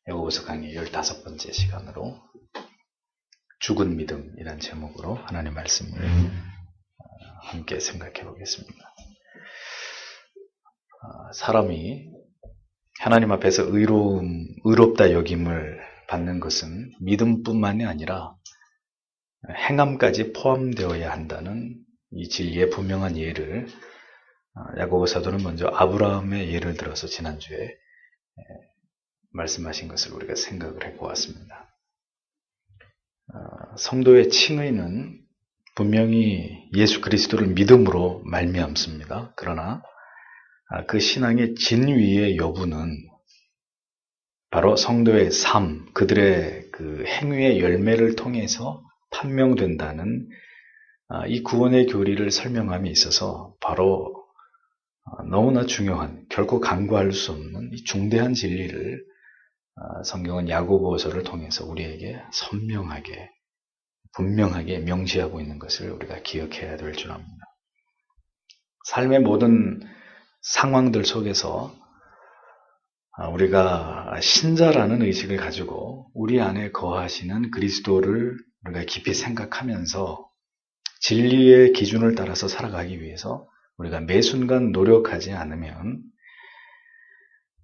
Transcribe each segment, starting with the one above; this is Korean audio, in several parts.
야고보서 강의 15번째 시간으로 죽은 믿음이란 제목으로 하나님의 말씀을 함께 생각해 보겠습니다. 사람이 하나님 앞에서 의롭다 여김을 받는 것은 믿음뿐만이 아니라 행함까지 포함되어야 한다는 이 진리의 분명한 예를 야고보 사도는 먼저 아브라함의 예를 들어서 지난주에 말씀하신 것을 우리가 생각을 해보았습니다. 성도의 칭의는 분명히 예수 그리스도를 믿음으로 말미암습니다. 그러나 그 신앙의 진위의 여부는 바로 성도의 삶, 그들의 그 행위의 열매를 통해서 판명된다는 이 구원의 교리를 설명함에 있어서 바로 너무나 중요한, 결코 간과할 수 없는 이 중대한 진리를 성경은 야고보서를 통해서 우리에게 선명하게, 분명하게 명시하고 있는 것을 우리가 기억해야 될 줄 압니다. 삶의 모든 상황들 속에서 우리가 신자라는 의식을 가지고 우리 안에 거하시는 그리스도를 우리가 깊이 생각하면서 진리의 기준을 따라서 살아가기 위해서 우리가 매 순간 노력하지 않으면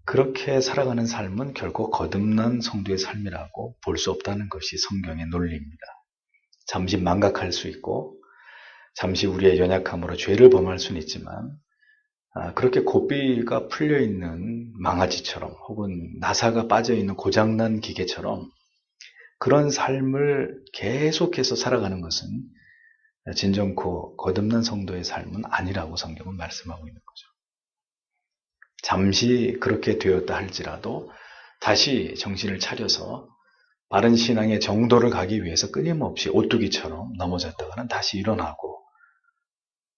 그렇게 살아가는 삶은 결코 거듭난 성도의 삶이라고 볼 수 없다는 것이 성경의 논리입니다. 잠시 망각할 수 있고 잠시 우리의 연약함으로 죄를 범할 수는 있지만 그렇게 고삐가 풀려있는 망아지처럼 혹은 나사가 빠져있는 고장난 기계처럼 그런 삶을 계속해서 살아가는 것은 진정코 거듭난 성도의 삶은 아니라고 성경은 말씀하고 있는 거죠. 잠시 그렇게 되었다 할지라도 다시 정신을 차려서 바른 신앙의 정도를 가기 위해서 끊임없이 오뚜기처럼 넘어졌다가는 다시 일어나고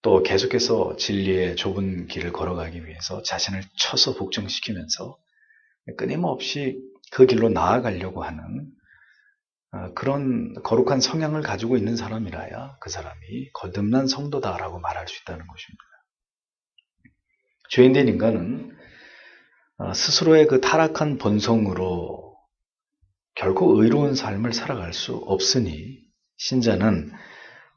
또 계속해서 진리의 좁은 길을 걸어가기 위해서 자신을 쳐서 복종시키면서 끊임없이 그 길로 나아가려고 하는 그런 거룩한 성향을 가지고 있는 사람이라야 그 사람이 거듭난 성도다라고 말할 수 있다는 것입니다. 죄인된 인간은 스스로의 그 타락한 본성으로 결코 의로운 삶을 살아갈 수 없으니 신자는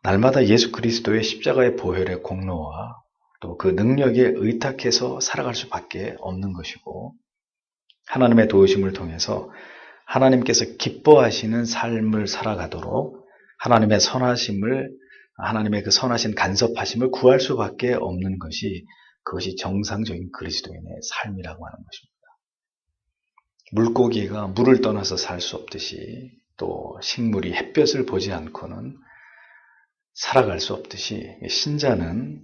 날마다 예수 그리스도의 십자가의 보혈의 공로와 또 그 능력에 의탁해서 살아갈 수밖에 없는 것이고 하나님의 도우심을 통해서 하나님께서 기뻐하시는 삶을 살아가도록 하나님의 하나님의 그 선하신 간섭하심을 구할 수밖에 없는 것이 그것이 정상적인 그리스도인의 삶이라고 하는 것입니다. 물고기가 물을 떠나서 살 수 없듯이 또 식물이 햇볕을 보지 않고는 살아갈 수 없듯이 신자는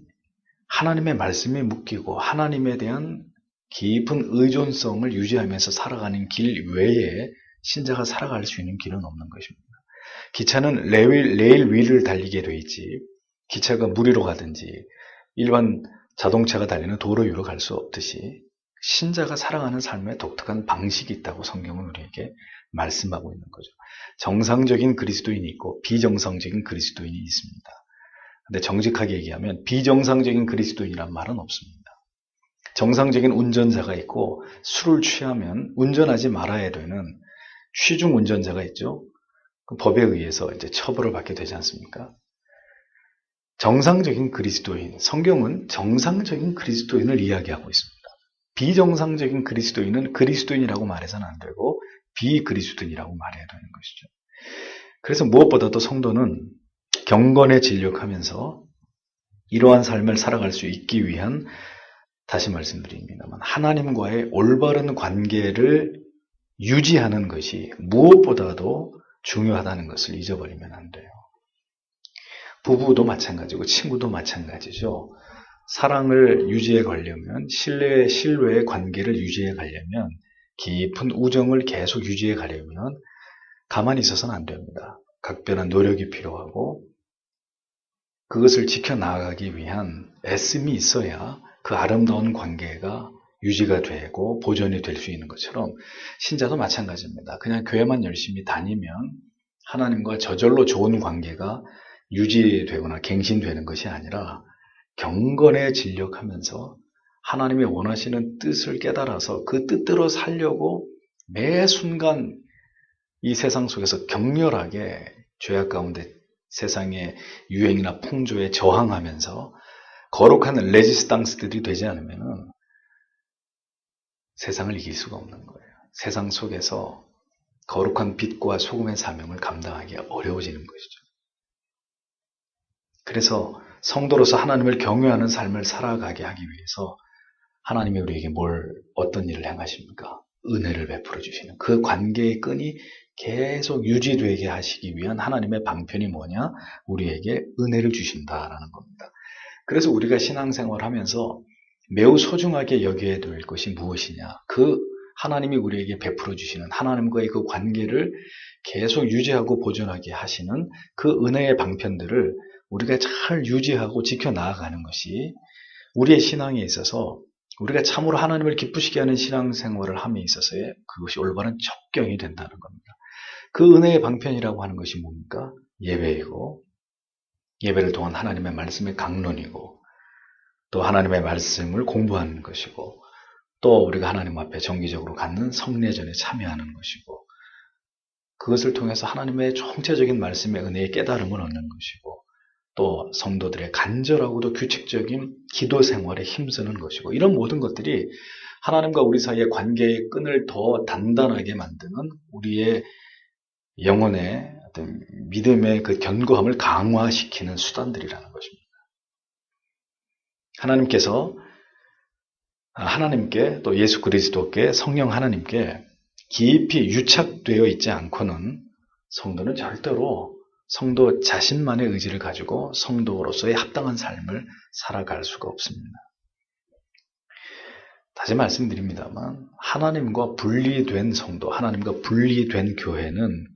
하나님의 말씀에 묶이고 하나님에 대한 깊은 의존성을 유지하면서 살아가는 길 외에 신자가 살아갈 수 있는 길은 없는 것입니다. 기차는 레일 위를 달리게 돼 있지 기차가 물 위로 가든지 일반 자동차가 달리는 도로 위로 갈 수 없듯이 신자가 살아가는 삶에 독특한 방식이 있다고 성경은 우리에게 말씀하고 있는 거죠. 정상적인 그리스도인이 있고 비정상적인 그리스도인이 있습니다. 근데 정직하게 얘기하면 비정상적인 그리스도인이란 말은 없습니다. 정상적인 운전자가 있고 술을 취하면 운전하지 말아야 되는 취중 운전자가 있죠. 그 법에 의해서 이제 처벌을 받게 되지 않습니까? 정상적인 그리스도인, 성경은 정상적인 그리스도인을 이야기하고 있습니다. 비정상적인 그리스도인은 그리스도인이라고 말해서는 안 되고 비그리스도인이라고 말해야 되는 것이죠. 그래서 무엇보다도 성도는 경건에 진력하면서 이러한 삶을 살아갈 수 있기 위한, 다시 말씀드립니다만, 하나님과의 올바른 관계를 유지하는 것이 무엇보다도 중요하다는 것을 잊어버리면 안 돼요. 부부도 마찬가지고 친구도 마찬가지죠. 사랑을 유지해 가려면, 신뢰의 관계를 유지해 가려면, 깊은 우정을 계속 유지해 가려면 가만히 있어서는 안 됩니다. 각별한 노력이 필요하고 그것을 지켜나가기 위한 애씀이 있어야 그 아름다운 관계가 유지가 되고 보존이 될 수 있는 것처럼 신자도 마찬가지입니다. 그냥 교회만 열심히 다니면 하나님과 저절로 좋은 관계가 유지되거나 갱신되는 것이 아니라 경건에 진력하면서 하나님의 원하시는 뜻을 깨달아서 그 뜻대로 살려고 매 순간 이 세상 속에서 격렬하게 죄악 가운데 세상의 유행이나 풍조에 저항하면서 거룩한 레지스탕스들이 되지 않으면 세상을 이길 수가 없는 거예요. 세상 속에서 거룩한 빛과 소금의 사명을 감당하기 어려워지는 것이죠. 그래서 성도로서 하나님을 경외하는 삶을 살아가게 하기 위해서 하나님이 우리에게 어떤 일을 행하십니까? 은혜를 베풀어 주시는 그 관계의 끈이 계속 유지되게 하시기 위한 하나님의 방편이 뭐냐? 우리에게 은혜를 주신다라는 겁니다. 그래서 우리가 신앙생활을 하면서 매우 소중하게 여겨야 될 것이 무엇이냐? 그 하나님이 우리에게 베풀어 주시는 하나님과의 그 관계를 계속 유지하고 보존하게 하시는 그 은혜의 방편들을 우리가 잘 유지하고 지켜나가는 것이 우리의 신앙에 있어서 우리가 참으로 하나님을 기쁘시게 하는 신앙생활을 함에 있어서의 그것이 올바른 적경이 된다는 겁니다. 그 은혜의 방편이라고 하는 것이 뭡니까? 예배이고, 예배를 통한 하나님의 말씀의 강론이고, 또 하나님의 말씀을 공부하는 것이고, 또 우리가 하나님 앞에 정기적으로 갖는 성례전에 참여하는 것이고, 그것을 통해서 하나님의 총체적인 말씀의 은혜의 깨달음을 얻는 것이고, 또 성도들의 간절하고도 규칙적인 기도 생활에 힘쓰는 것이고, 이런 모든 것들이 하나님과 우리 사이의 관계의 끈을 더 단단하게 만드는 우리의 영혼의 어떤 믿음의 그 견고함을 강화시키는 수단들이라는 것입니다. 하나님께 또 예수 그리스도께 성령 하나님께 깊이 유착되어 있지 않고는 성도는 절대로 성도 자신만의 의지를 가지고 성도로서의 합당한 삶을 살아갈 수가 없습니다. 다시 말씀드립니다만 하나님과 분리된 성도, 하나님과 분리된 교회는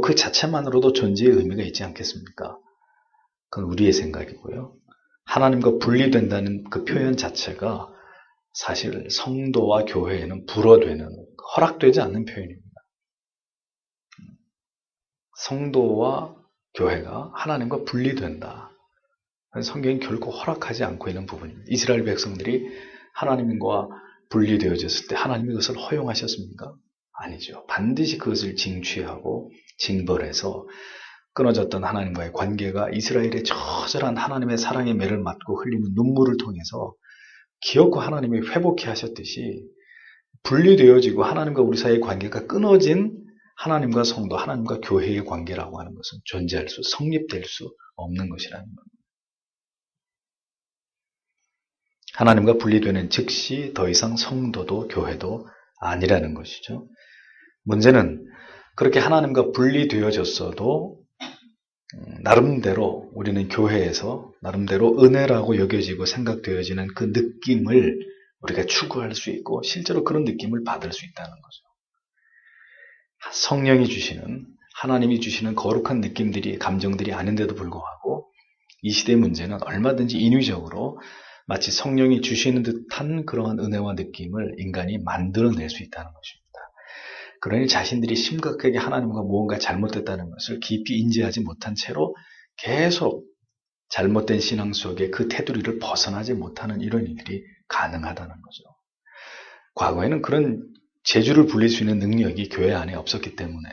그 자체만으로도 존재의 의미가 있지 않겠습니까? 그건 우리의 생각이고요. 하나님과 분리된다는 그 표현 자체가 사실 성도와 교회에는 불어되는, 허락되지 않는 표현입니다. 성도와 교회가 하나님과 분리된다. 성경이 결코 허락하지 않고 있는 부분입니다. 이스라엘 백성들이 하나님과 분리되어졌을 때 하나님이 그것을 허용하셨습니까? 아니죠. 반드시 그것을 징취하고 징벌해서 끊어졌던 하나님과의 관계가 이스라엘의 처절한 하나님의 사랑의 매를 맞고 흘리는 눈물을 통해서 기어코 하나님이 회복해 하셨듯이 분리되어지고 하나님과 우리 사이의 관계가 끊어진 하나님과 성도, 하나님과 교회의 관계라고 하는 것은 성립될 수 없는 것이라는 겁니다. 하나님과 분리되는 즉시 더 이상 성도도 교회도 아니라는 것이죠. 문제는 그렇게 하나님과 분리되어졌어도 나름대로 우리는 교회에서 나름대로 은혜라고 여겨지고 생각되어지는 그 느낌을 우리가 추구할 수 있고 실제로 그런 느낌을 받을 수 있다는 거죠. 성령이 주시는, 하나님이 주시는 거룩한 느낌들이, 감정들이 아닌데도 불구하고 이 시대의 문제는 얼마든지 인위적으로 마치 성령이 주시는 듯한 그러한 은혜와 느낌을 인간이 만들어낼 수 있다는 것입니다. 그러니 자신들이 심각하게 하나님과 무언가 잘못됐다는 것을 깊이 인지하지 못한 채로 계속 잘못된 신앙 속에 그 테두리를 벗어나지 못하는 이런 일들이 가능하다는 거죠. 과거에는 그런 재주를 불릴 수 있는 능력이 교회 안에 없었기 때문에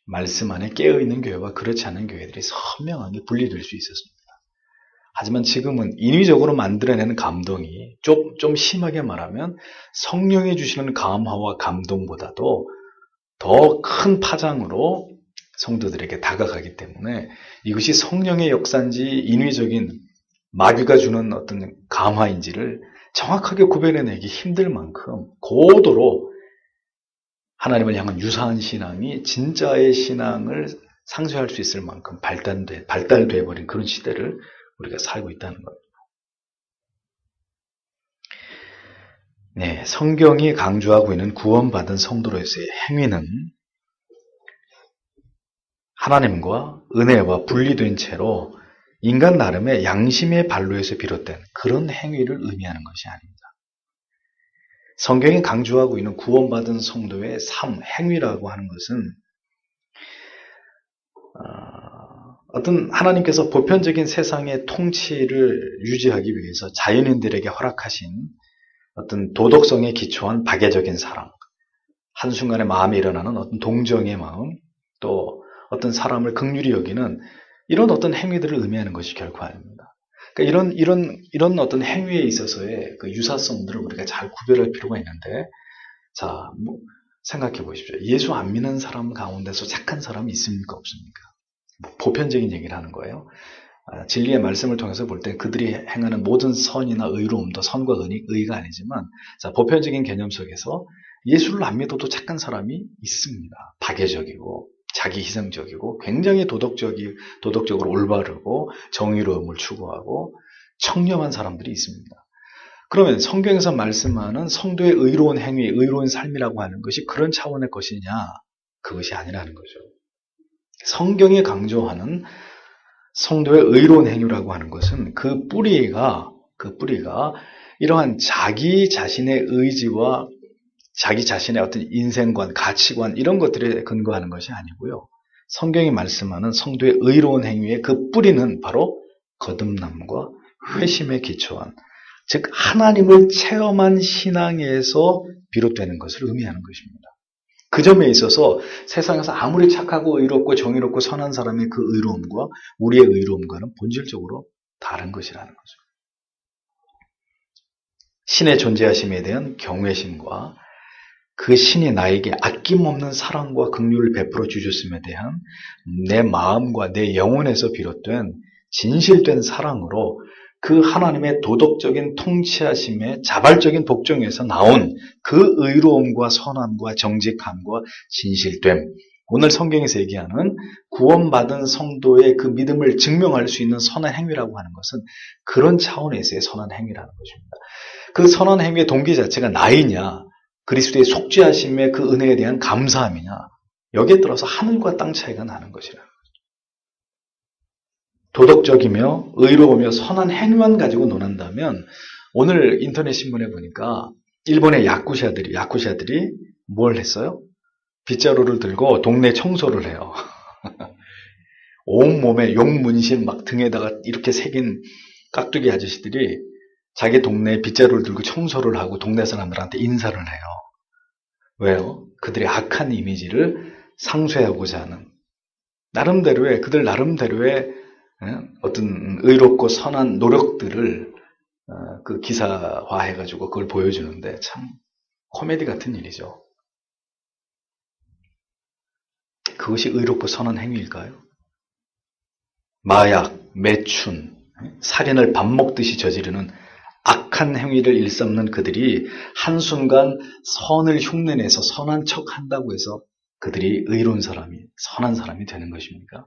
말씀 안에 깨어있는 교회와 그렇지 않은 교회들이 선명하게 분리될 수 있었습니다. 하지만 지금은 인위적으로 만들어내는 감동이 좀 심하게 말하면 성령이 주시는 감화와 감동보다도 더 큰 파장으로 성도들에게 다가가기 때문에 이것이 성령의 역사인지 인위적인 마귀가 주는 어떤 감화인지를 정확하게 구별해내기 힘들 만큼 고도로 하나님을 향한 유사한 신앙이 진짜의 신앙을 상쇄할 수 있을 만큼 발달돼 버린 그런 시대를 우리가 살고 있다는 겁니다. 네, 성경이 강조하고 있는 구원받은 성도로서의 행위는 하나님과 은혜와 분리된 채로 인간 나름의 양심의 발로에서 비롯된 그런 행위를 의미하는 것이 아닙니다. 성경이 강조하고 있는 구원받은 성도의 삶, 행위라고 하는 것은 어떤 하나님께서 보편적인 세상의 통치를 유지하기 위해서 자연인들에게 허락하신 어떤 도덕성에 기초한 박애적인 사랑, 한순간에 마음에 일어나는 어떤 동정의 마음, 또 어떤 사람을 긍휼히 여기는 이런 어떤 행위들을 의미하는 것이 결코 아닙니다. 그러니까 이런 어떤 행위에 있어서의 그 유사성들을 우리가 잘 구별할 필요가 있는데, 자, 생각해 보십시오. 예수 안 믿는 사람 가운데서 착한 사람이 있습니까? 없습니까? 보편적인 얘기를 하는 거예요. 진리의 말씀을 통해서 볼 때 그들이 행하는 모든 선이나 의로움도 선과 의가 아니지만, 자, 보편적인 개념 속에서 예수를 안 믿어도 착한 사람이 있습니다. 파괴적이고 자기 희생적이고 굉장히 도덕적으로 올바르고 정의로움을 추구하고 청렴한 사람들이 있습니다. 그러면 성경에서 말씀하는 성도의 의로운 행위, 의로운 삶이라고 하는 것이 그런 차원의 것이냐? 그것이 아니라는 거죠. 성경이 강조하는 성도의 의로운 행위라고 하는 것은 그 뿌리가 이러한 자기 자신의 의지와 자기 자신의 어떤 인생관, 가치관 이런 것들에 근거하는 것이 아니고요. 성경이 말씀하는 성도의 의로운 행위의 그 뿌리는 바로 거듭남과 회심에 기초한, 즉 하나님을 체험한 신앙에서 비롯되는 것을 의미하는 것입니다. 그 점에 있어서 세상에서 아무리 착하고 의롭고 정의롭고 선한 사람의 그 의로움과 우리의 의로움과는 본질적으로 다른 것이라는 거죠. 신의 존재하심에 대한 경외심과 그 신이 나에게 아낌없는 사랑과 긍휼을 베풀어 주셨음에 대한 내 마음과 내 영혼에서 비롯된 진실된 사랑으로 그 하나님의 도덕적인 통치하심의 자발적인 복종에서 나온 그 의로움과 선함과 정직함과 진실됨, 오늘 성경에서 얘기하는 구원받은 성도의 그 믿음을 증명할 수 있는 선한 행위라고 하는 것은 그런 차원에서의 선한 행위라는 것입니다. 그 선한 행위의 동기 자체가 나이냐, 그리스도의 속죄하심의 그 은혜에 대한 감사함이냐, 여기에 따라서 하늘과 땅 차이가 나는 것이라는 거죠. 도덕적이며 의로우며 선한 행위만 가지고 논한다면, 오늘 인터넷 신문에 보니까 일본의 야쿠샤들이 뭘 했어요? 빗자루를 들고 동네 청소를 해요. 온몸에 용문신 막 등에다가 이렇게 새긴 깍두기 아저씨들이 자기 동네에 빗자루를 들고 청소를 하고 동네 사람들한테 인사를 해요. 왜요? 그들의 악한 이미지를 상쇄하고자 하는 그들 나름대로의 어떤 의롭고 선한 노력들을 그 기사화해가지고 그걸 보여주는데 참 코미디 같은 일이죠. 그것이 의롭고 선한 행위일까요? 마약, 매춘, 살인을 밥 먹듯이 저지르는 악한 행위를 일삼는 그들이 한순간 선을 흉내내서 선한 척 한다고 해서 그들이 의로운 사람이, 선한 사람이 되는 것입니까?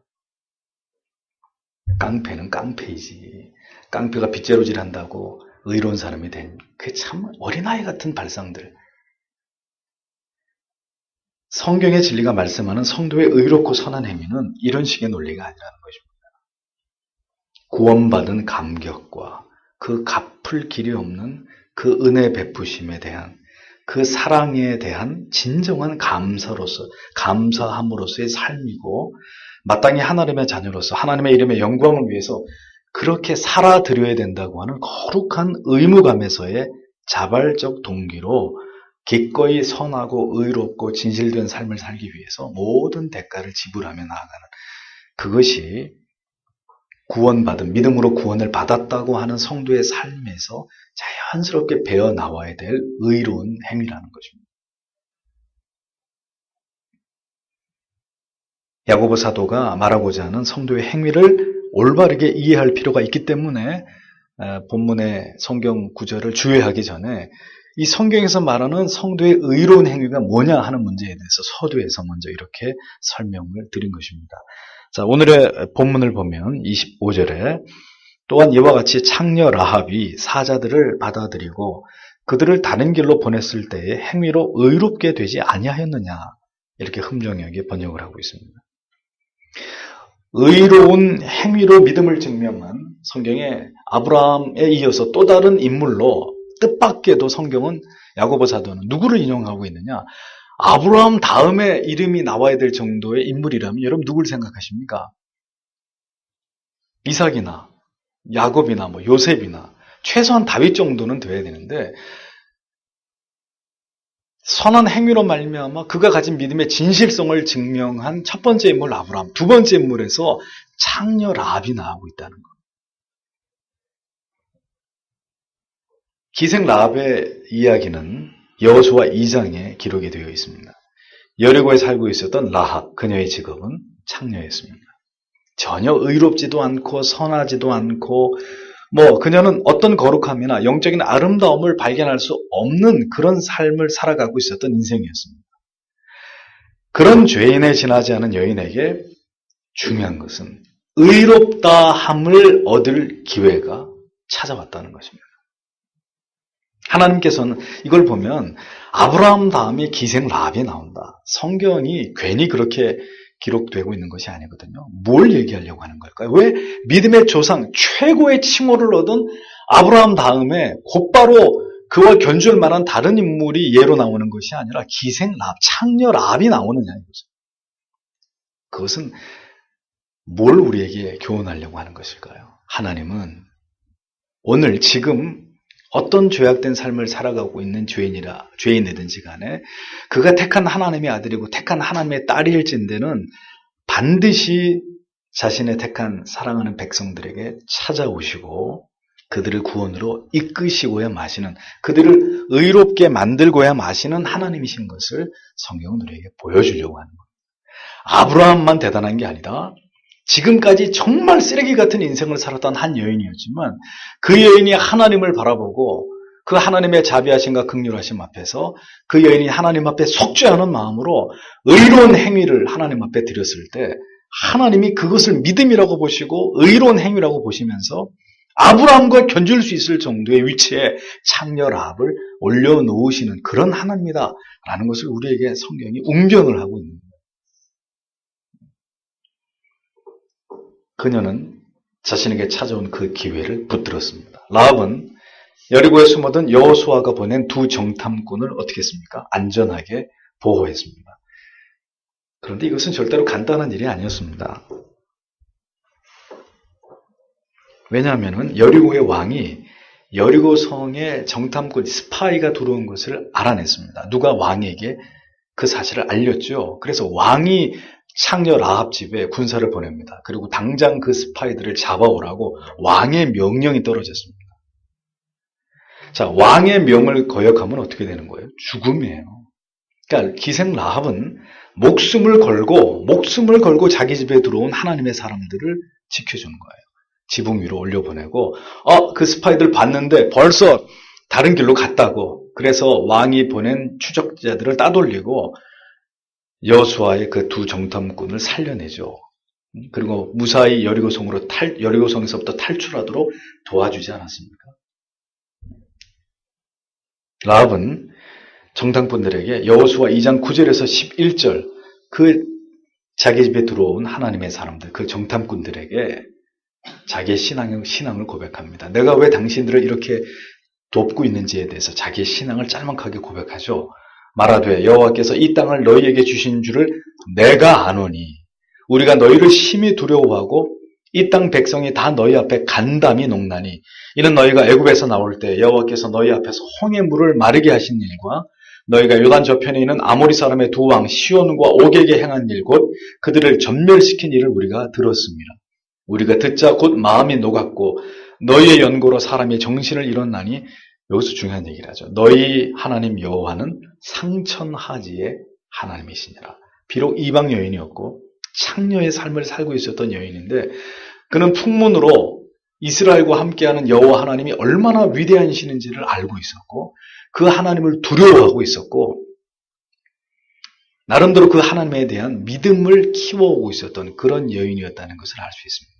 깡패는 깡패이지. 깡패가 빗자루질 한다고 의로운 사람이 된, 그게 참 어린아이 같은 발상들. 성경의 진리가 말씀하는 성도의 의롭고 선한 행위는 이런 식의 논리가 아니라는 것입니다. 구원받은 감격과 그 갚을 길이 없는 그 은혜 베푸심에 대한, 그 사랑에 대한 진정한 감사함으로서의 삶이고, 마땅히 하나님의 자녀로서 하나님의 이름의 영광을 위해서 그렇게 살아드려야 된다고 하는 거룩한 의무감에서의 자발적 동기로 기꺼이 선하고 의롭고 진실된 삶을 살기 위해서 모든 대가를 지불하며 나아가는, 그것이 구원받은, 믿음으로 구원을 받았다고 하는 성도의 삶에서 자연스럽게 배어 나와야 될 의로운 행위라는 것입니다. 야고보 사도가 말하고자 하는 성도의 행위를 올바르게 이해할 필요가 있기 때문에 본문의 성경 구절을 주의하기 전에 이 성경에서 말하는 성도의 의로운 행위가 뭐냐 하는 문제에 대해서 서두에서 먼저 이렇게 설명을 드린 것입니다. 자, 오늘의 본문을 보면 25절에 또한 이와 같이 창녀 라합이 사자들을 받아들이고 그들을 다른 길로 보냈을 때의 행위로 의롭게 되지 아니하였느냐, 이렇게 흠정하게 번역을 하고 있습니다. 의로운 행위로 믿음을 증명한 성경에 아브라함에 이어서 또 다른 인물로, 뜻밖에도 성경은, 야고보 사도는 누구를 인용하고 있느냐? 아브라함 다음에 이름이 나와야 될 정도의 인물이라면 여러분 누굴 생각하십니까? 이삭이나 야곱이나 요셉이나 최소한 다윗 정도는 돼야 되는데, 선한 행위로 말미암아 그가 가진 믿음의 진실성을 증명한 첫 번째 인물 아브라함, 두 번째 인물에서 창녀 라합이 나오고 있다는 것. 기생 라합의 이야기는 여호수아 2장에 기록이 되어 있습니다. 여리고에 살고 있었던 라합, 그녀의 직업은 창녀였습니다. 전혀 의롭지도 않고 선하지도 않고 그녀는 어떤 거룩함이나 영적인 아름다움을 발견할 수 없는 그런 삶을 살아가고 있었던 인생이었습니다. 그런 죄인에 지나지 않은 여인에게 중요한 것은 의롭다 함을 얻을 기회가 찾아왔다는 것입니다. 하나님께서는 이걸 보면 아브라함 다음에 기생 라합이 나온다. 성경이 괜히 그렇게 기록되고 있는 것이 아니거든요. 뭘 얘기하려고 하는 걸까요? 왜 믿음의 조상 최고의 칭호를 얻은 아브라함 다음에 곧바로 그와 견줄 만한 다른 인물이 예로 나오는 것이 아니라 기생 라합, 창녀 라합이 나오느냐 이거죠. 그것은 뭘 우리에게 교훈하려고 하는 것일까요? 하나님은 오늘 지금 어떤 죄악된 삶을 살아가고 있는 죄인이든지 간에 그가 택한 하나님의 아들이고 택한 하나님의 딸일진대는 반드시 자신의 택한 사랑하는 백성들에게 찾아오시고 그들을 구원으로 이끄시고야 마시는, 그들을 의롭게 만들고야 마시는 하나님이신 것을 성경은 우리에게 보여주려고 하는 겁니다. 아브라함만 대단한 게 아니라 지금까지 정말 쓰레기 같은 인생을 살았던 한 여인이었지만 그 여인이 하나님을 바라보고 그 하나님의 자비하심과 긍휼하심 앞에서 그 여인이 하나님 앞에 속죄하는 마음으로 의로운 행위를 하나님 앞에 드렸을 때 하나님이 그것을 믿음이라고 보시고 의로운 행위라고 보시면서 아브라함과 견줄 수 있을 정도의 위치에 창녀 라합을 올려놓으시는 그런 하나님이다 라는 것을 우리에게 성경이 웅변을 하고 있는 거예요. 그녀는 자신에게 찾아온 그 기회를 붙들었습니다. 라합은 여리고에 숨어든 여호수아가 보낸 두 정탐꾼을 어떻게 했습니까? 안전하게 보호했습니다. 그런데 이것은 절대로 간단한 일이 아니었습니다. 왜냐하면 여리고의 왕이 여리고 성에 정탐꾼, 스파이가 들어온 것을 알아냈습니다. 누가 왕에게 그 사실을 알렸죠. 그래서 왕이 창녀 라합 집에 군사를 보냅니다. 그리고 당장 그 스파이들을 잡아오라고 왕의 명령이 떨어졌습니다. 자, 왕의 명을 거역하면 어떻게 되는 거예요? 죽음이에요. 그러니까 기생 라합은 목숨을 걸고 자기 집에 들어온 하나님의 사람들을 지켜주는 거예요. 지붕 위로 올려보내고 그 스파이들 봤는데 벌써 다른 길로 갔다고. 그래서 왕이 보낸 추적자들을 따돌리고 여호수아의 그 두 정탐꾼을 살려내죠. 그리고 무사히 여리고성에서부터 탈출하도록 도와주지 않았습니까? 라합은 정탐꾼들에게 여호수아 2장 9절에서 11절 그 자기 집에 들어온 하나님의 사람들, 그 정탐꾼들에게 자기의 신앙을 고백합니다. 내가 왜 당신들을 이렇게 돕고 있는지에 대해서 자기의 신앙을 짤막하게 고백하죠. 말하되 여호와께서 이 땅을 너희에게 주신 줄을 내가 아노니 우리가 너희를 심히 두려워하고 이 땅 백성이 다 너희 앞에 간담이 녹나니 이는 너희가 애굽에서 나올 때 여호와께서 너희 앞에서 홍해 물을 마르게 하신 일과 너희가 요단 저편에 있는 아모리 사람의 두 왕 시온과 옥에게 행한 일 곧 그들을 전멸시킨 일을 우리가 들었습니다. 우리가 듣자 곧 마음이 녹았고 너희의 연고로 사람이 정신을 잃었나니 여기서 중요한 얘기를 하죠. 너희 하나님 여호와는 상천하지의 하나님이시니라. 비록 이방 여인이었고 창녀의 삶을 살고 있었던 여인인데 그는 풍문으로 이스라엘과 함께하는 여호와 하나님이 얼마나 위대하신지를 알고 있었고 그 하나님을 두려워하고 있었고 나름대로 그 하나님에 대한 믿음을 키워오고 있었던 그런 여인이었다는 것을 알 수 있습니다.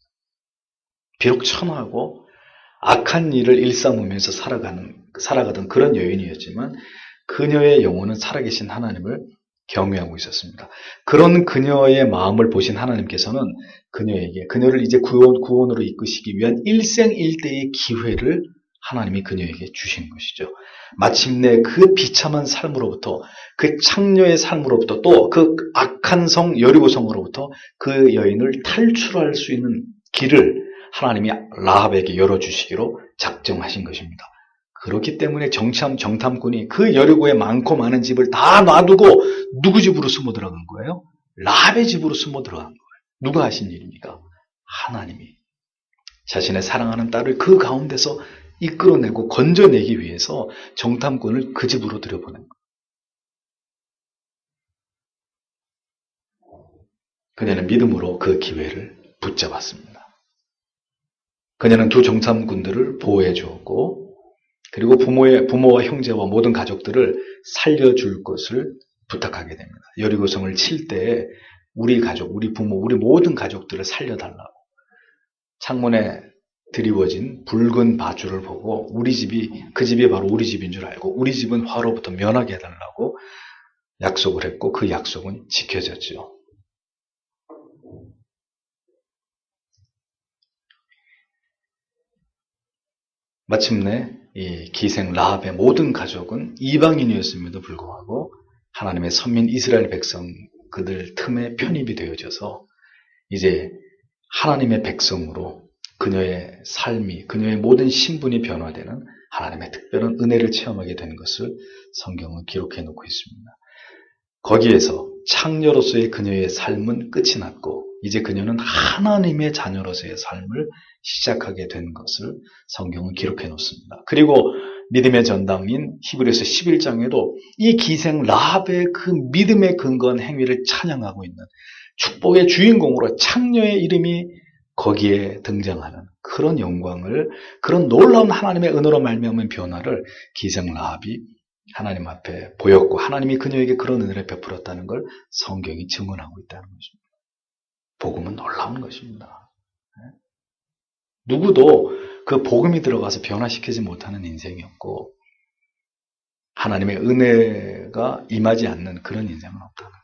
비록 천하고 악한 일을 일삼으면서 살아가던 그런 여인이었지만 그녀의 영혼은 살아계신 하나님을 경외하고 있었습니다. 그런 그녀의 마음을 보신 하나님께서는 그녀를 이제 구원으로 이끄시기 위한 일생일대의 기회를 하나님이 그녀에게 주신 것이죠. 마침내 그 비참한 삶으로부터 그 창녀의 삶으로부터 또 그 악한 성 여리고성으로부터 그 여인을 탈출할 수 있는 길을 하나님이 라합에게 열어주시기로 작정하신 것입니다. 그렇기 때문에 정탐꾼이 그 여리고에 많고 많은 집을 다 놔두고 누구 집으로 숨어 들어간 거예요? 라합의 집으로 숨어 들어간 거예요. 누가 하신 일입니까? 하나님이 자신의 사랑하는 딸을 그 가운데서 이끌어내고 건져내기 위해서 정탐꾼을 그 집으로 들여보낸 거예요. 그녀는 믿음으로 그 기회를 붙잡았습니다. 그녀는 두 정탐꾼들을 보호해 주었고, 그리고 부모와 형제와 모든 가족들을 살려줄 것을 부탁하게 됩니다. 여리고성을 칠 때 우리 가족, 우리 부모, 우리 모든 가족들을 살려달라고. 창문에 드리워진 붉은 밧줄을 보고 그 집이 바로 우리 집인 줄 알고 우리 집은 화로부터 면하게 해달라고 약속을 했고 그 약속은 지켜졌죠. 마침내 이 기생 라합의 모든 가족은 이방인이었음에도 불구하고 하나님의 선민 이스라엘 백성 그들 틈에 편입이 되어져서 이제 하나님의 백성으로 그녀의 삶이, 그녀의 모든 신분이 변화되는 하나님의 특별한 은혜를 체험하게 되는 것을 성경은 기록해 놓고 있습니다. 거기에서 창녀로서의 그녀의 삶은 끝이 났고 이제 그녀는 하나님의 자녀로서의 삶을 시작하게 된 것을 성경은 기록해 놓습니다. 그리고 믿음의 전당인 히브리서 11장에도 이 기생 라합의 그 믿음에 근거한 행위를 찬양하고 있는 축복의 주인공으로 창녀의 이름이 거기에 등장하는 그런 영광을, 그런 놀라운 하나님의 은혜로 말미암은 변화를 기생 라합이 하나님 앞에 보였고 하나님이 그녀에게 그런 은혜를 베풀었다는 걸 성경이 증언하고 있다는 것입니다. 복음은 놀라운 것입니다. 누구도 그 복음이 들어가서 변화시키지 못하는 인생이 없고 하나님의 은혜가 임하지 않는 그런 인생은 없다는 거예요.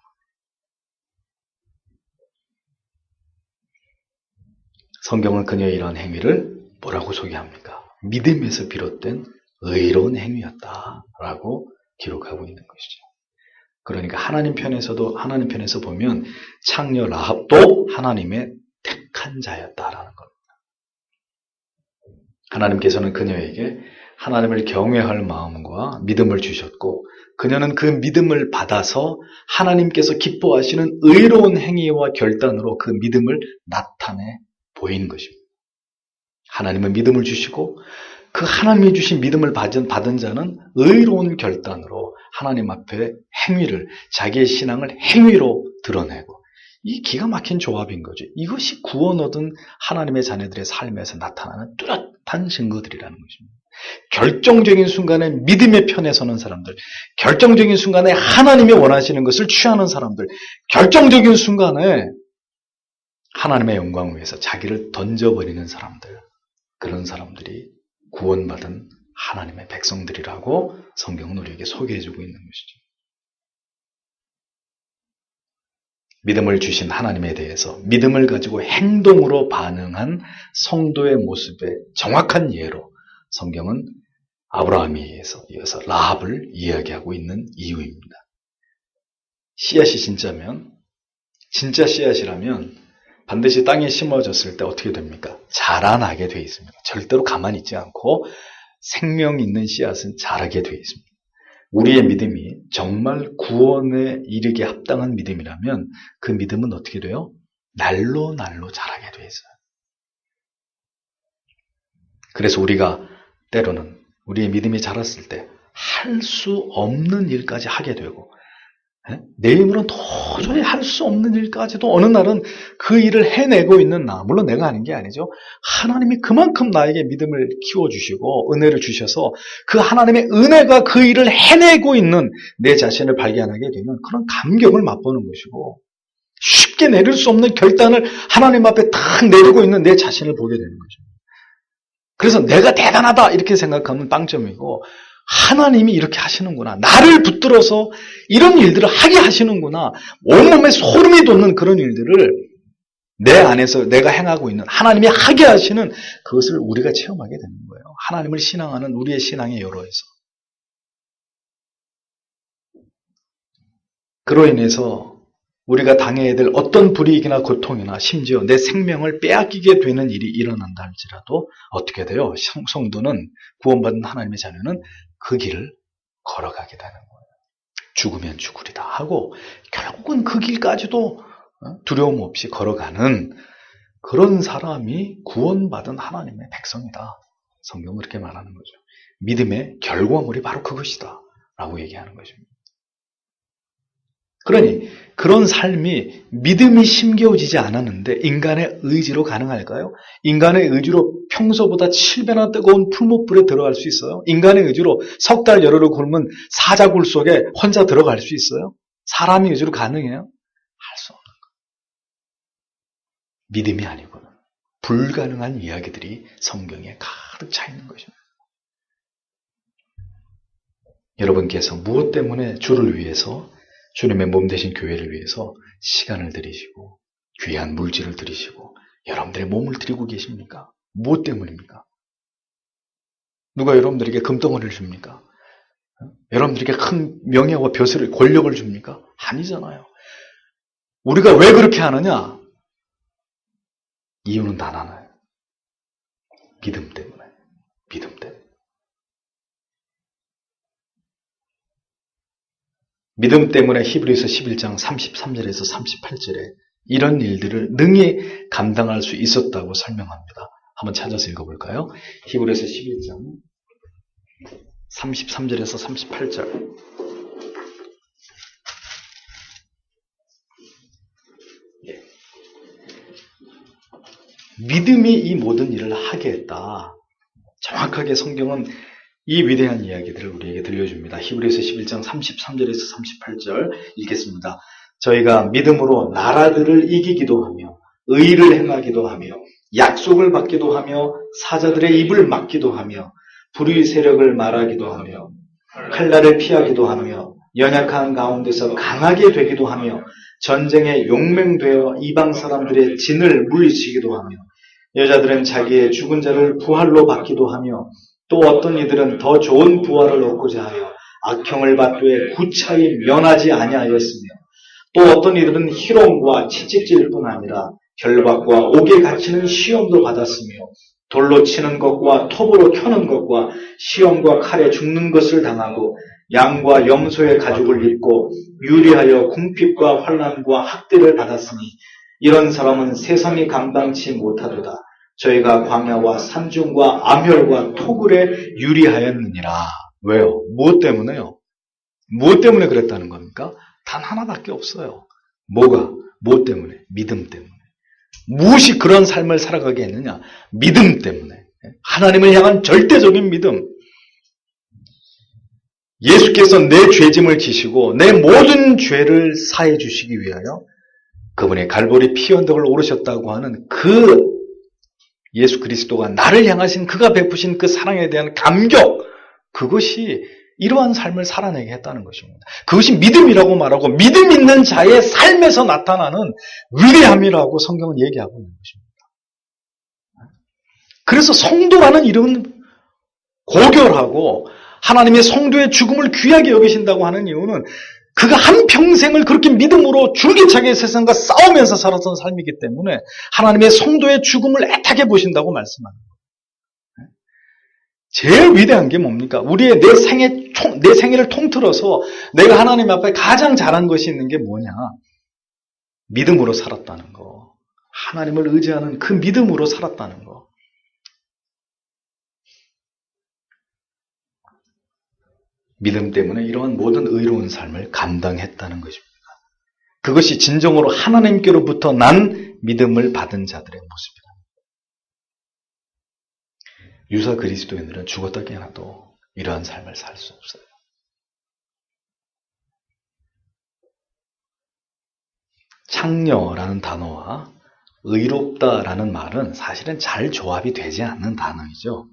성경은 그녀의 이러한 행위를 뭐라고 소개합니까? 믿음에서 비롯된 의로운 행위였다라고 기록하고 있는 것이죠. 그러니까 하나님 편에서 보면 창녀 라합도 하나님의 택한 자였다라는 겁니다. 하나님께서는 그녀에게 하나님을 경외할 마음과 믿음을 주셨고 그녀는 그 믿음을 받아서 하나님께서 기뻐하시는 의로운 행위와 결단으로 그 믿음을 나타내 보이는 것입니다. 하나님은 믿음을 주시고 그 하나님이 주신 믿음을 받은 자는 의로운 결단으로 하나님 앞에 자기의 신앙을 행위로 드러내고 이 기가 막힌 조합인 거죠. 이것이 구원 얻은 하나님의 자녀들의 삶에서 나타나는 뚜렷한 증거들이라는 것입니다. 결정적인 순간에 믿음의 편에 서는 사람들, 결정적인 순간에 하나님이 원하시는 것을 취하는 사람들, 결정적인 순간에 하나님의 영광을 위해서 자기를 던져버리는 사람들, 그런 사람들이 구원받은 하나님의 백성들이라고 성경은 우리에게 소개해주고 있는 것이죠. 믿음을 주신 하나님에 대해서 믿음을 가지고 행동으로 반응한 성도의 모습의 정확한 예로 성경은 아브라함에 이어서 라합을 이야기하고 있는 이유입니다. 씨앗이 진짜 씨앗이라면 반드시 땅에 심어졌을 때 어떻게 됩니까? 자라나게 되어 있습니다. 절대로 가만히 있지 않고 생명 있는 씨앗은 자라게 되어 있습니다. 우리의 믿음이 정말 구원에 이르게 합당한 믿음이라면 그 믿음은 어떻게 돼요? 날로 자라게 되어 있어요. 그래서 우리가 때로는 우리의 믿음이 자랐을 때 할 수 없는 일까지 하게 되고 내 힘으로는 도저히 할 수 없는 일까지도 어느 날은 그 일을 해내고 있는 나, 물론 내가 하는 게 아니죠. 하나님이 그만큼 나에게 믿음을 키워주시고 은혜를 주셔서 그 하나님의 은혜가 그 일을 해내고 있는 내 자신을 발견하게 되는 그런 감격을 맛보는 것이고 쉽게 내릴 수 없는 결단을 하나님 앞에 딱 내리고 있는 내 자신을 보게 되는 거죠. 그래서 내가 대단하다 이렇게 생각하면 빵점이고 하나님이 이렇게 하시는구나. 나를 붙들어서 이런 일들을 하게 하시는구나. 온몸에 소름이 돋는 그런 일들을 내 안에서 내가 행하고 있는 하나님이 하게 하시는 그것을 우리가 체험하게 되는 거예요. 하나님을 신앙하는 우리의 신앙의 여로에서. 그로 인해서 우리가 당해야 될 어떤 불이익이나 고통이나 심지어 내 생명을 빼앗기게 되는 일이 일어난다 할지라도 어떻게 돼요? 성도는, 구원받은 하나님의 자녀는 그 길을 걸어가게 되는 거예요. 죽으면 죽으리다 하고 결국은 그 길까지도 두려움 없이 걸어가는 그런 사람이 구원받은 하나님의 백성이다. 성경은 그렇게 말하는 거죠. 믿음의 결과물이 바로 그것이다 라고 얘기하는 것입니다. 그러니 그런 삶이 믿음이 심겨지지 않았는데 인간의 의지로 가능할까요? 인간의 의지로 평소보다 7배나 뜨거운 풀목불에 들어갈 수 있어요? 인간의 의지로 석 달 열흘을 굶은 사자굴 속에 혼자 들어갈 수 있어요? 사람의 의지로 가능해요? 할 수 없는 거예요. 믿음이 아니고는 불가능한 이야기들이 성경에 가득 차 있는 것입니다. 여러분께서 무엇 때문에 주를 위해서, 주님의 몸 되신 교회를 위해서 시간을 들이시고 귀한 물질을 들이시고 여러분들의 몸을 드리고 계십니까? 무엇 때문입니까? 누가 여러분들에게 금덩어리를 줍니까? 여러분들에게 큰 명예와 벼슬을, 권력을 줍니까? 아니잖아요. 우리가 왜 그렇게 하느냐? 이유는 단 하나예요. 믿음 때문에. 믿음 때문에. 믿음 때문에 히브리서 11장 33절에서 38절에 이런 일들을 능히 감당할 수 있었다고 설명합니다. 한번 찾아서 읽어볼까요? 히브리서 11장 33절에서 38절. 믿음이 이 모든 일을 하게 했다. 정확하게 성경은 이 위대한 이야기들을 우리에게 들려줍니다. 히브리서 11장 33절에서 38절 읽겠습니다. 저희가 믿음으로 나라들을 이기기도 하며 의를 행하기도 하며 약속을 받기도 하며 사자들의 입을 막기도 하며 불의 세력을 말하기도 하며 칼날을 피하기도 하며 연약한 가운데서 강하게 되기도 하며 전쟁에 용맹되어 이방 사람들의 진을 물리치기도 하며 여자들은 자기의 죽은 자를 부활로 받기도 하며 또 어떤 이들은 더 좋은 부활을 얻고자 하여 악형을 받되 구차히 면하지 아니하였으며 또 어떤 이들은 희롱과 채찍질일 뿐 아니라 결박과 옥에 갇히는 시험도 받았으며 돌로 치는 것과 톱으로 켜는 것과 시험과 칼에 죽는 것을 당하고 양과 염소의 가죽을 입고 유리하여 궁핍과 환난과 학대를 받았으니 이런 사람은 세상이 감당치 못하도다. 저희가 광야와 산중과 암혈과 토굴에 유리하였느니라. 왜요? 무엇 때문에요? 무엇 때문에 그랬다는 겁니까? 단 하나밖에 없어요. 뭐가? 무엇 때문에? 믿음 때문에. 무엇이 그런 삶을 살아가게 했느냐? 믿음 때문에. 하나님을 향한 절대적인 믿음. 예수께서 내 죄짐을 지시고 내 모든 죄를 사해 주시기 위하여 그분의 갈보리 피 언덕을 오르셨다고 하는 그 예수 그리스도가 나를 향하신 그가 베푸신 그 사랑에 대한 감격, 그것이 이러한 삶을 살아내게 했다는 것입니다. 그것이 믿음이라고 말하고 믿음 있는 자의 삶에서 나타나는 위대함이라고 성경은 얘기하고 있는 것입니다. 그래서 성도라는 이름은 고결하고 하나님의 성도의 죽음을 귀하게 여기신다고 하는 이유는 그가 한평생을 그렇게 믿음으로 줄기차게 세상과 싸우면서 살았던 삶이기 때문에 하나님의 성도의 죽음을 애타게 보신다고 말씀합니다. 제일 위대한 게 뭡니까? 우리의 내 생애를 통틀어서 내가 하나님 앞에 가장 잘한 것이 있는 게 뭐냐? 믿음으로 살았다는 거. 하나님을 의지하는 그 믿음으로 살았다는 거. 믿음 때문에 이러한 모든 의로운 삶을 감당했다는 것입니다. 그것이 진정으로 하나님께로부터 난 믿음을 받은 자들의 모습이다. 유사 그리스도인들은 죽었다 깨어나도 이러한 삶을 살 수 없어요. 창녀라는 단어와 의롭다라는 말은 사실은 잘 조합이 되지 않는 단어이죠.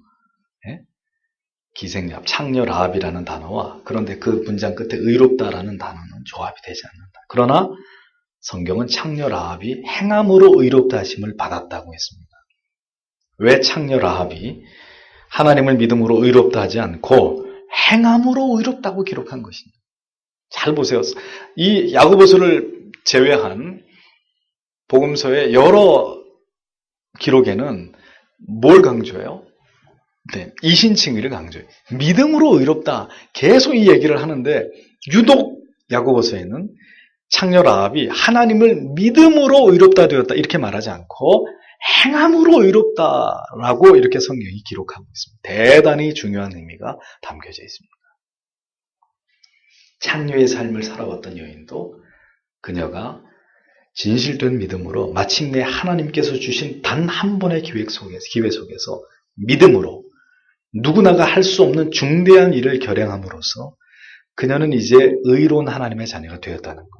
기생잡, 창녀 라합이라는 단어와 그런데 그 문장 끝에 의롭다라는 단어는 조합이 되지 않는다. 그러나 성경은 창녀 라합이 행함으로 의롭다 하심을 받았다고 했습니다. 왜 창녀 라합이 하나님을 믿음으로 의롭다 하지 않고 행함으로 의롭다고 기록한 것이냐. 잘 보세요. 이 야고보서를 제외한 복음서의 여러 기록에는 뭘 강조해요? 네, 이신칭의를 강조해요. 믿음으로 의롭다. 계속 이 얘기를 하는데 유독 야고보서에는 창녀 라합이 하나님을 믿음으로 의롭다 되었다 이렇게 말하지 않고 행함으로 의롭다라고 이렇게 성경이 기록하고 있습니다. 대단히 중요한 의미가 담겨져 있습니다. 창녀의 삶을 살아왔던 여인도 그녀가 진실된 믿음으로 마침내 하나님께서 주신 단 한 번의 기회 속에서 믿음으로 누구나가 할 수 없는 중대한 일을 결행함으로써 그녀는 이제 의로운 하나님의 자녀가 되었다는 거예요.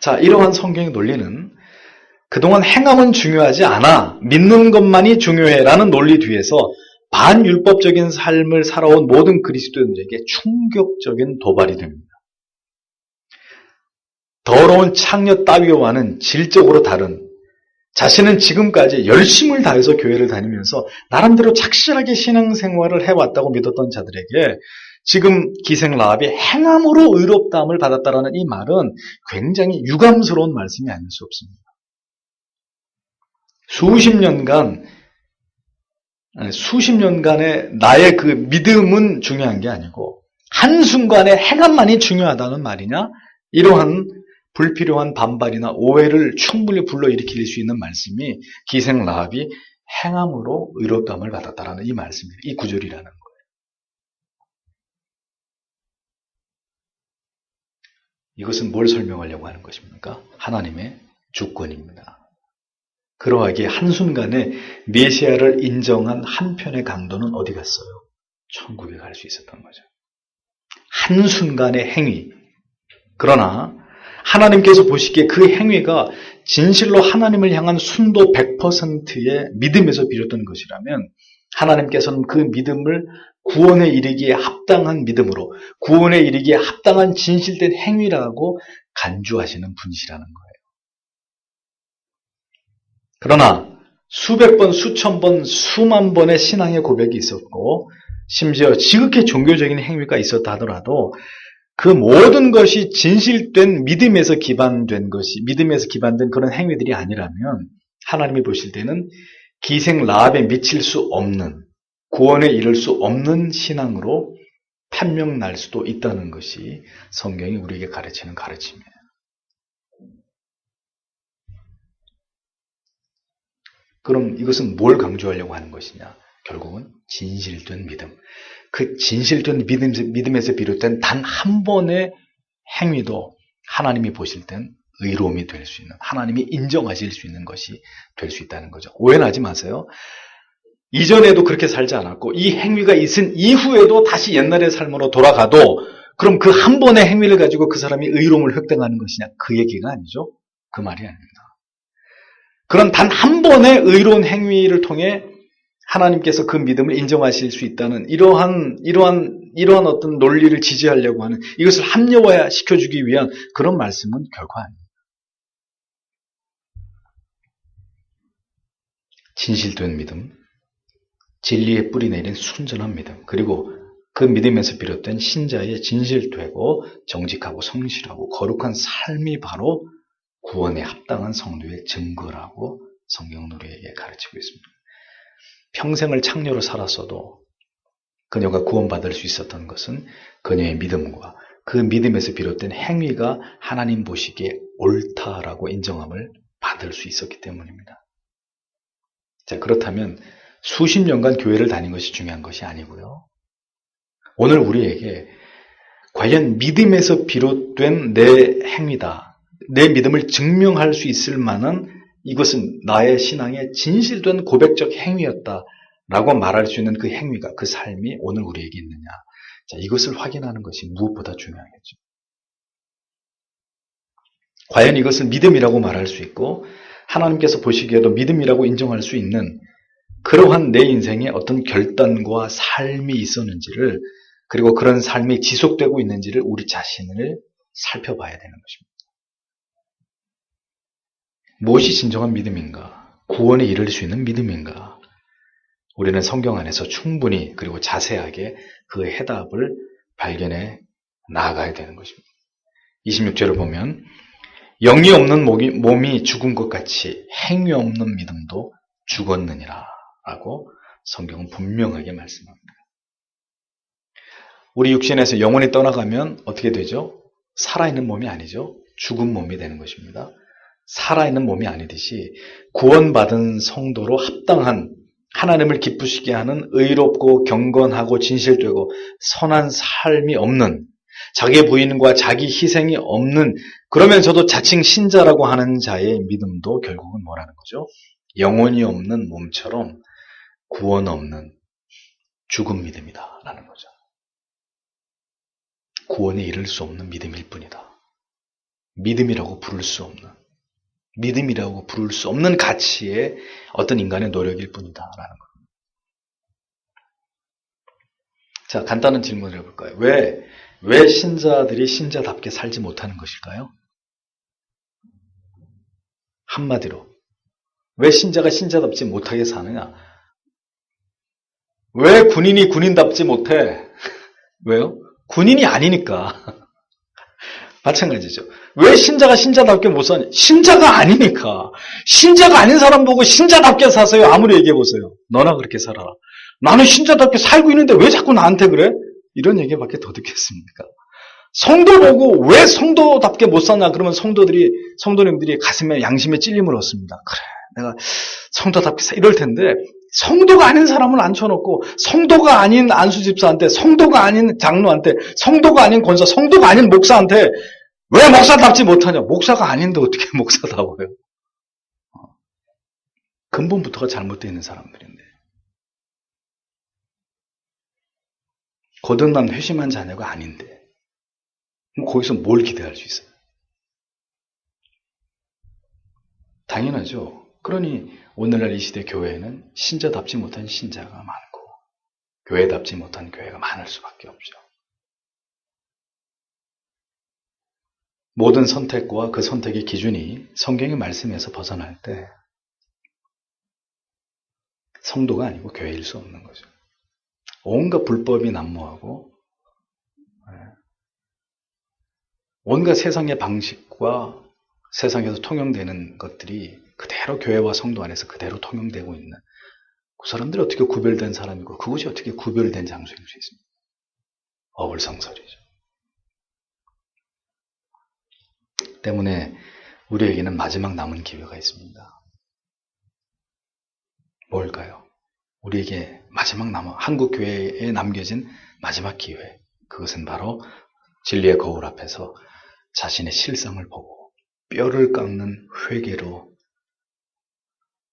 자, 이러한 성경의 논리는 그동안 행함은 중요하지 않아 믿는 것만이 중요해라는 논리 뒤에서 반율법적인 삶을 살아온 모든 그리스도인들에게 충격적인 도발이 됩니다. 더러운 창녀 따위와는 질적으로 다른 자신은 지금까지 열심을 다해서 교회를 다니면서 나름대로 착실하게 신앙생활을 해왔다고 믿었던 자들에게 지금 기생 라합이 행함으로 의롭다함을 받았다라는 이 말은 굉장히 유감스러운 말씀이 아닐 수 없습니다. 수십 년간의 나의 그 믿음은 중요한 게 아니고 한순간의 행함만이 중요하다는 말이냐? 이러한 불필요한 반발이나 오해를 충분히 불러일으킬 수 있는 말씀이 기생 라합이 행함으로 의롭다함을 받았다라는 이 말씀이에요. 이 구절이라는 거예요. 이것은 뭘 설명하려고 하는 것입니까? 하나님의 주권입니다. 그러하기에 한순간에 메시아를 인정한 한편의 강도는 어디 갔어요? 천국에 갈 수 있었던 거죠. 한순간의 행위. 그러나 하나님께서 보시기에 그 행위가 진실로 하나님을 향한 순도 100%의 믿음에서 비롯된 것이라면 하나님께서는 그 믿음을 구원에 이르기에 합당한 믿음으로 구원에 이르기에 합당한 진실된 행위라고 간주하시는 분이시라는 거예요. 그러나 수백 번, 수천 번, 수만 번의 신앙의 고백이 있었고 심지어 지극히 종교적인 행위가 있었다 하더라도 그 모든 것이 진실된 믿음에서 기반된 그런 행위들이 아니라면 하나님이 보실 때는 기생 라합에 미칠 수 없는 구원에 이를 수 없는 신앙으로 판명 날 수도 있다는 것이 성경이 우리에게 가르치는 가르침이에요. 그럼 이것은 뭘 강조하려고 하는 것이냐? 결국은 진실된 믿음. 그 진실된 믿음에서 비롯된 단 한 번의 행위도 하나님이 보실 땐 의로움이 될 수 있는, 하나님이 인정하실 수 있는 것이 될 수 있다는 거죠. 오해는 하지 마세요. 이전에도 그렇게 살지 않았고 이 행위가 있은 이후에도 다시 옛날의 삶으로 돌아가도 그럼 그 한 번의 행위를 가지고 그 사람이 의로움을 획득하는 것이냐? 그 얘기가 아니죠. 그 말이 아닙니다. 그런 단 한 번의 의로운 행위를 통해 하나님께서 그 믿음을 인정하실 수 있다는 이러한 어떤 논리를 지지하려고 하는 이것을 합리화시켜주기 위한 그런 말씀은 결코 아닙니다. 진실된 믿음, 진리의 뿌리 내린 순전한 믿음, 그리고 그 믿음에서 비롯된 신자의 진실되고 정직하고 성실하고 거룩한 삶이 바로 구원에 합당한 성도의 증거라고 성경은 우리에게 가르치고 있습니다. 평생을 창녀로 살았어도 그녀가 구원받을 수 있었던 것은 그녀의 믿음과 그 믿음에서 비롯된 행위가 하나님 보시기에 옳다라고 인정함을 받을 수 있었기 때문입니다. 자, 그렇다면 수십 년간 교회를 다닌 것이 중요한 것이 아니고요. 오늘 우리에게 과연 믿음에서 비롯된 내 행위다, 내 믿음을 증명할 수 있을 만한 이것은 나의 신앙의 진실된 고백적 행위였다라고 말할 수 있는 그 행위가, 그 삶이 오늘 우리에게 있느냐. 자, 이것을 확인하는 것이 무엇보다 중요하겠죠. 과연 이것을 믿음이라고 말할 수 있고 하나님께서 보시기에도 믿음이라고 인정할 수 있는 그러한 내 인생에 어떤 결단과 삶이 있었는지를, 그리고 그런 삶이 지속되고 있는지를 우리 자신을 살펴봐야 되는 것입니다. 무엇이 진정한 믿음인가? 구원에 이를 수 있는 믿음인가? 우리는 성경 안에서 충분히 그리고 자세하게 그 해답을 발견해 나아가야 되는 것입니다. 26절을 보면 영이 없는 몸이 죽은 것 같이 행위 없는 믿음도 죽었느니라 라고 성경은 분명하게 말씀합니다. 우리 육신에서 영혼이 떠나가면 어떻게 되죠? 살아있는 몸이 아니죠. 죽은 몸이 되는 것입니다. 살아있는 몸이 아니듯이 구원받은 성도로 합당한 하나님을 기쁘시게 하는 의롭고 경건하고 진실되고 선한 삶이 없는 자기 부인과 자기 희생이 없는 그러면서도 자칭 신자라고 하는 자의 믿음도 결국은 뭐라는 거죠? 영혼이 없는 몸처럼 구원 없는 죽은 믿음이다 라는 거죠. 구원에 이를 수 없는 믿음일 뿐이다. 믿음이라고 부를 수 없는 가치의 어떤 인간의 노력일 뿐이다 라는 겁니다. 자, 간단한 질문을 해볼까요? 왜 신자들이 신자답게 살지 못하는 것일까요? 한마디로 왜 신자가 신자답지 못하게 사느냐? 왜 군인이 군인답지 못해? 왜요? 군인이 아니니까. 마찬가지죠. 왜 신자가 신자답게 못 사냐? 신자가 아니니까. 신자가 아닌 사람 보고 신자답게 사세요. 아무리 얘기해보세요. 너나 그렇게 살아라. 나는 신자답게 살고 있는데 왜 자꾸 나한테 그래? 이런 얘기밖에 더 듣겠습니까? 성도 보고 왜 성도답게 못 사냐? 그러면 성도님들이 가슴에 양심에 찔림을 얻습니다. 그래, 내가 성도답게 이럴 텐데 성도가 아닌 사람을 앉혀놓고 성도가 아닌 안수집사한테, 성도가 아닌 장로한테, 성도가 아닌 권사, 성도가 아닌 목사한테 왜 목사답지 못하냐? 목사가 아닌데 어떻게 목사다워요? 근본부터가 잘못되어 있는 사람들인데. 거듭난 회심한 자녀가 아닌데 그럼 거기서 뭘 기대할 수 있어요? 당연하죠. 그러니 오늘날 이 시대 교회에는 신자답지 못한 신자가 많고 교회답지 못한 교회가 많을 수밖에 없죠. 모든 선택과 그 선택의 기준이 성경의 말씀에서 벗어날 때 성도가 아니고 교회일 수 없는 거죠. 온갖 불법이 난무하고 온갖 세상의 방식과 세상에서 통용되는 것들이 그대로 교회와 성도 안에서 그대로 통용되고 있는 그 사람들이 어떻게 구별된 사람이고 그것이 어떻게 구별된 장소일 수 있습니까? 어불성설이죠. 때문에 우리에게는 마지막 남은 기회가 있습니다. 뭘까요? 우리에게 마지막 한국 교회에 남겨진 마지막 기회, 그것은 바로 진리의 거울 앞에서 자신의 실상을 보고 뼈를 깎는 회개로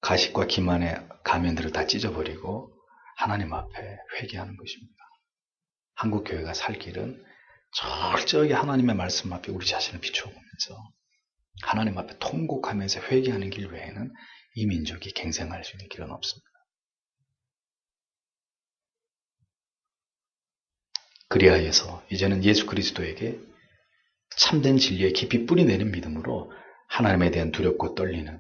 가식과 기만의 가면들을 다 찢어버리고 하나님 앞에 회개하는 것입니다. 한국 교회가 살 길은 철저하게 하나님의 말씀 앞에 우리 자신을 비추어보면서 하나님 앞에 통곡하면서 회개하는 길 외에는 이 민족이 갱생할 수 있는 길은 없습니다. 그리하여서 이제는 예수 그리스도에게 참된 진리에 깊이 뿌리내린 믿음으로 하나님에 대한 두렵고 떨리는,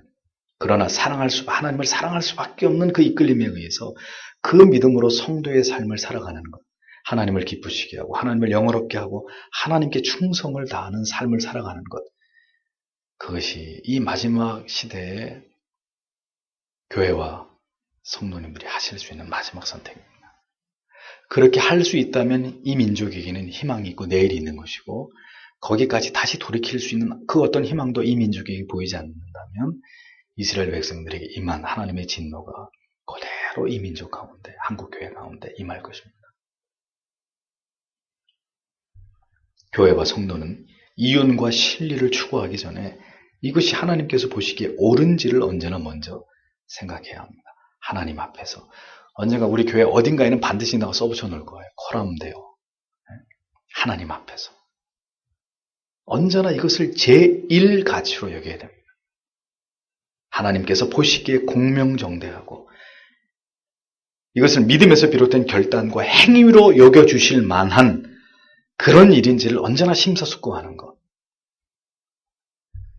그러나 하나님을 사랑할 수밖에 없는 그 이끌림에 의해서 그 믿음으로 성도의 삶을 살아가는 것, 하나님을 기쁘시게 하고 하나님을 영화롭게 하고 하나님께 충성을 다하는 삶을 살아가는 것, 그것이 이 마지막 시대에 교회와 성도님들이 하실 수 있는 마지막 선택입니다. 그렇게 할 수 있다면 이 민족에게는 희망이 있고 내일이 있는 것이고, 거기까지 다시 돌이킬 수 있는 그 어떤 희망도 이 민족에게 보이지 않는다면 이스라엘 백성들에게 임한 하나님의 진노가 그대로 이 민족 가운데, 한국교회 가운데 임할 것입니다. 교회와 성도는 이윤과 실리를 추구하기 전에 이것이 하나님께서 보시기에 옳은지를 언제나 먼저 생각해야 합니다. 하나님 앞에서. 언젠가 우리 교회 어딘가에는 반드시 나가 써붙여 놓을 거예요. 코람데오. 하나님 앞에서. 언제나 이것을 제1 가치로 여겨야 됩니다. 하나님께서 보시기에 공명정대하고 이것을 믿음에서 비롯된 결단과 행위로 여겨주실 만한 그런 일인지를 언제나 심사숙고하는 것.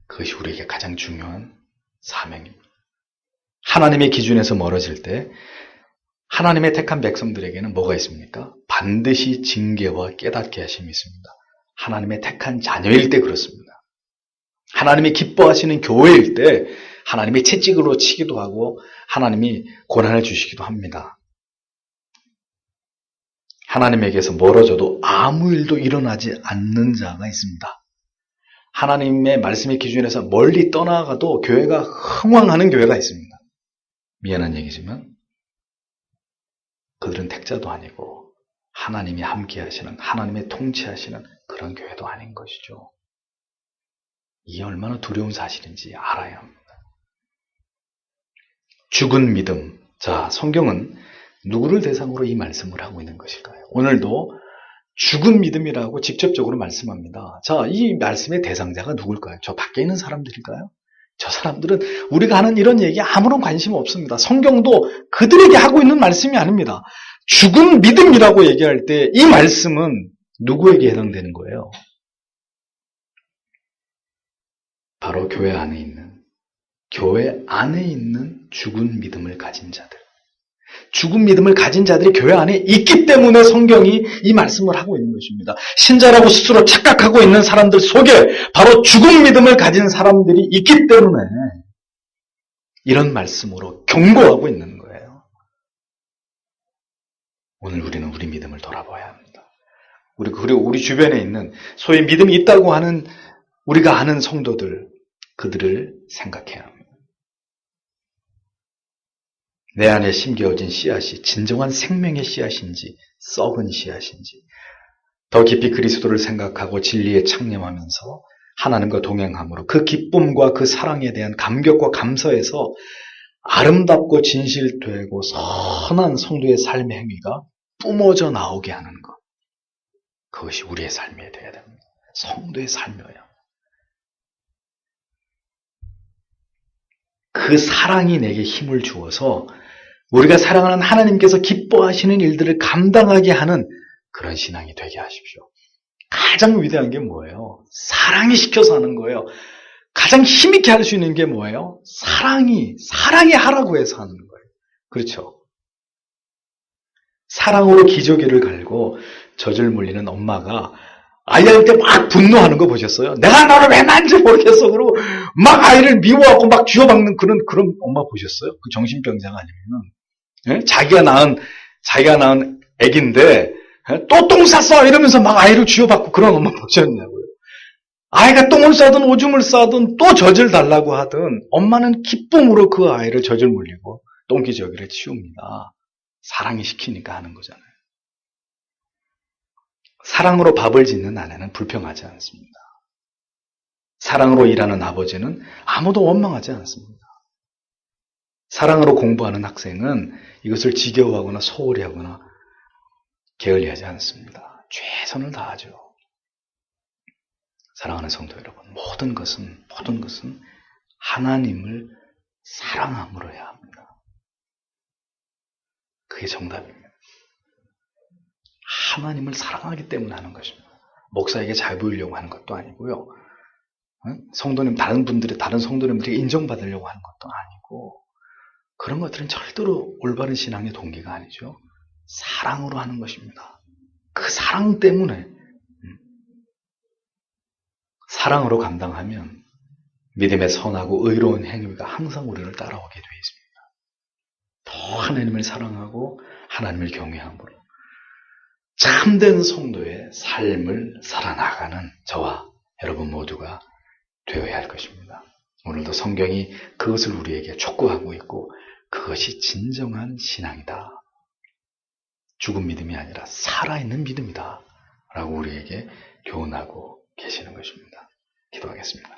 그것이 우리에게 가장 중요한 사명입니다. 하나님의 기준에서 멀어질 때 하나님의 택한 백성들에게는 뭐가 있습니까? 반드시 징계와 깨닫게 하심이 있습니다. 하나님의 택한 자녀일 때 그렇습니다. 하나님이 기뻐하시는 교회일 때 하나님이 채찍으로 치기도 하고 하나님이 고난을 주시기도 합니다. 하나님에게서 멀어져도 아무 일도 일어나지 않는 자가 있습니다. 하나님의 말씀의 기준에서 멀리 떠나가도 교회가 흥왕하는 교회가 있습니다. 미안한 얘기지만 그들은 택자도 아니고 하나님이 함께 하시는, 하나님의 통치하시는 그런 교회도 아닌 것이죠. 이게 얼마나 두려운 사실인지 알아야 합니다. 죽은 믿음. 자, 성경은 누구를 대상으로 이 말씀을 하고 있는 것일까요? 오늘도 죽은 믿음이라고 직접적으로 말씀합니다. 자, 이 말씀의 대상자가 누굴까요? 저 밖에 있는 사람들일까요? 저 사람들은 우리가 하는 이런 얘기에 아무런 관심 없습니다. 성경도 그들에게 하고 있는 말씀이 아닙니다. 죽은 믿음이라고 얘기할 때 이 말씀은 누구에게 해당되는 거예요? 바로 교회 안에 있는 죽은 믿음을 가진 자들. 죽은 믿음을 가진 자들이 교회 안에 있기 때문에 성경이 이 말씀을 하고 있는 것입니다. 신자라고 스스로 착각하고 있는 사람들 속에 바로 죽은 믿음을 가진 사람들이 있기 때문에 이런 말씀으로 경고하고 있는 거예요. 오늘 우리는 우리 믿음을 돌아봐야 합니다. 그리고 우리 주변에 있는 소위 믿음이 있다고 하는 우리가 아는 성도들, 그들을 생각해야 합니다. 내 안에 심겨진 씨앗이 진정한 생명의 씨앗인지 썩은 씨앗인지 더 깊이 그리스도를 생각하고 진리에 창념하면서 하나님과 동행함으로 그 기쁨과 그 사랑에 대한 감격과 감사에서 아름답고 진실되고 선한 성도의 삶의 행위가 뿜어져 나오게 하는 것. 그것이 우리의 삶이 되어야 됩니다. 성도의 삶이어야. 그 사랑이 내게 힘을 주어서 우리가 사랑하는 하나님께서 기뻐하시는 일들을 감당하게 하는 그런 신앙이 되게 하십시오. 가장 위대한 게 뭐예요? 사랑이 시켜서 하는 거예요. 가장 힘있게 할 수 있는 게 뭐예요? 사랑이 하라고 해서 하는 거예요. 그렇죠? 사랑으로 기저귀를 갈고 젖을 물리는 엄마가 아이한테 막 분노하는 거 보셨어요? 내가 너를 왜 낳는지 모르겠어. 그러고 막 아이를 미워하고 막 쥐어박는 그런 엄마 보셨어요? 그 정신병자가 아니면. 예? 자기가 낳은 애기인데 또 똥 쌌어 이러면서 막 아이를 쥐어박고 그런 엄마 보셨냐고요. 아이가 똥을 싸든 오줌을 싸든 또 젖을 달라고 하든 엄마는 기쁨으로 그 아이를 젖을 물리고 똥기저귀를 치웁니다. 사랑이 시키니까 하는 거잖아요. 사랑으로 밥을 짓는 아내는 불평하지 않습니다. 사랑으로 일하는 아버지는 아무도 원망하지 않습니다. 사랑으로 공부하는 학생은 이것을 지겨워하거나 소홀히 하거나 게을리하지 않습니다. 최선을 다하죠. 사랑하는 성도 여러분, 모든 것은 하나님을 사랑함으로 해야 합니다. 그게 정답입니다. 하나님을 사랑하기 때문에 하는 것입니다. 목사에게 잘 보이려고 하는 것도 아니고요. 성도님, 다른 성도님들에게 인정받으려고 하는 것도 아니고, 그런 것들은 절대로 올바른 신앙의 동기가 아니죠. 사랑으로 하는 것입니다. 그 사랑 때문에 사랑으로 감당하면 믿음의 선하고 의로운 행위가 항상 우리를 따라오게 되어 있습니다. 더 하나님을 사랑하고 하나님을 경외함으로 참된 성도의 삶을 살아나가는 저와 여러분 모두가 되어야 할 것입니다. 오늘도 성경이 그것을 우리에게 촉구하고 있고 그것이 진정한 신앙이다. 죽은 믿음이 아니라 살아있는 믿음이다. 라고 우리에게 교훈하고 계시는 것입니다. 기도하겠습니다.